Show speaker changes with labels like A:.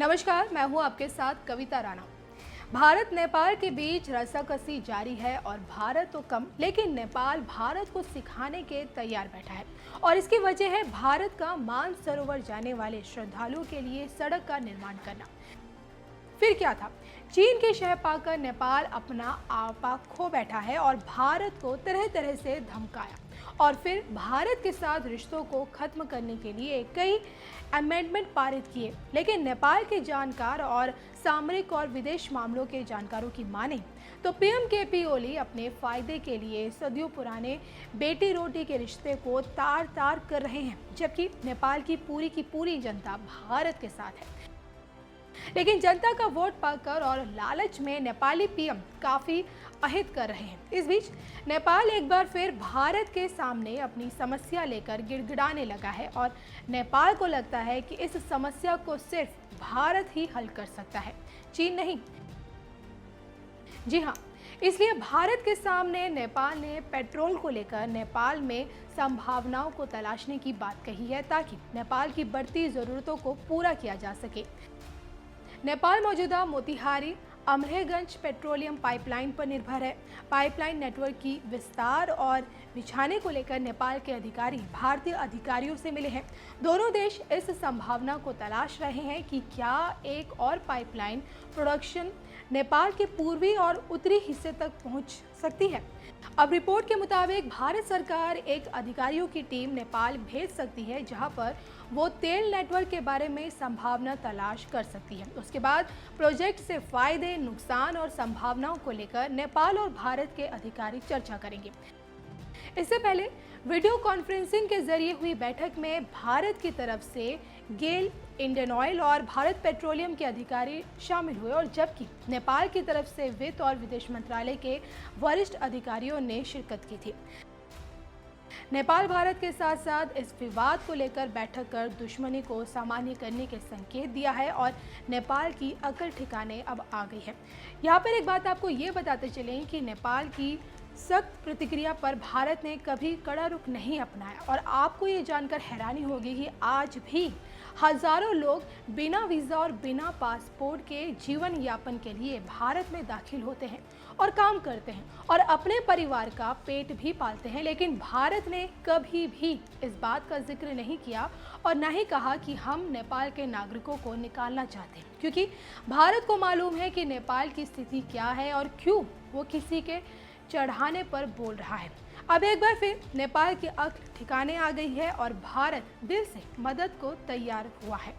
A: नमस्कार, मैं हूं आपके साथ कविता राणा। भारत नेपाल के बीच रस्साकसी जारी है और भारत तो कम लेकिन नेपाल भारत को सिखाने के तैयार बैठा है। और इसकी वजह है भारत का मानसरोवर जाने वाले श्रद्धालुओं के लिए सड़क का निर्माण करना। फिर क्या था, चीन के शह पाकर नेपाल अपना आपा खो बैठा है और भारत को तरह तरह से धमकाया और फिर भारत के साथ रिश्तों को खत्म करने के लिए कई अमेंडमेंट पारित किए। लेकिन नेपाल के जानकार और सामरिक और विदेश मामलों के जानकारों की माने तो पीएम केपी ओली अपने फायदे के लिए सदियों पुराने बेटी रोटी के रिश्ते को तार तार कर रहे हैं, जबकि नेपाल की पूरी जनता भारत के साथ है। लेकिन जनता का वोट पाकर और लालच में नेपाली पीएम काफी अहित कर रहे हैं। इस बीच नेपाल एक बार फिर भारत के सामने अपनी समस्या लेकर गिड़गिड़ाने लगा है और नेपाल को लगता है कि इस समस्या को सिर्फ भारत ही हल कर सकता है, चीन नहीं। जी हाँ, इसलिए भारत के सामने नेपाल ने पेट्रोल को लेकर नेपाल में संभावनाओं को तलाशने की बात कही है ताकि नेपाल की बढ़ती जरूरतों को पूरा किया जा सके। नेपाल मौजूदा मोतिहारी अमरहेगंज पेट्रोलियम पाइपलाइन पर निर्भर है। पाइपलाइन नेटवर्क की विस्तार और बिछाने को लेकर नेपाल के अधिकारी भारतीय अधिकारियों से मिले हैं। दोनों देश इस संभावना को तलाश रहे हैं कि क्या एक और पाइपलाइन प्रोडक्शन नेपाल के पूर्वी और उत्तरी हिस्से तक पहुंच सकती है। अब रिपोर्ट के मुताबिक भारत सरकार एक अधिकारियों की टीम नेपाल भेज सकती है, जहां पर वो तेल नेटवर्क के बारे में संभावना तलाश कर सकती है। उसके बाद प्रोजेक्ट से फायदे, नुकसान और संभावनाओं को लेकर नेपाल और भारत के अधिकारी चर्चा करेंगे। इससे पहले वीडियो कॉन्फ्रेंसिंग के जरिए हुई बैठक में भारत की तरफ से गेल, इंडियन ऑयल और भारत पेट्रोलियम के अधिकारी शामिल हुए और जबकि नेपाल की तरफ से वित्त और विदेश मंत्रालय के वरिष्ठ अधिकारियों ने शिरकत की थी। नेपाल भारत के साथ साथ इस विवाद को लेकर बैठक कर दुश्मनी को सामान्य करने के संकेत दिया है और नेपाल की अकल ठिकाने अब आ गई है। यहाँ पर एक बात आपको ये बताते चलें कि नेपाल की सख्त प्रतिक्रिया पर भारत ने कभी कड़ा रुख नहीं अपनाया और आपको ये जानकर हैरानी होगी कि आज भी हजारों लोग बिना वीज़ा और बिना पासपोर्ट के जीवन यापन के लिए भारत में दाखिल होते हैं और काम करते हैं और अपने परिवार का पेट भी पालते हैं। लेकिन भारत ने कभी भी इस बात का जिक्र नहीं किया और न ही कहा कि हम नेपाल के नागरिकों को निकालना चाहते हैं, क्योंकि भारत को मालूम है कि नेपाल की स्थिति क्या है और क्यों वो किसी के चढ़ाने पर बोल रहा है। अब एक बार फिर नेपाल की अक्ल ठिकाने आ गई है और भारत दिल से मदद को तैयार हुआ है।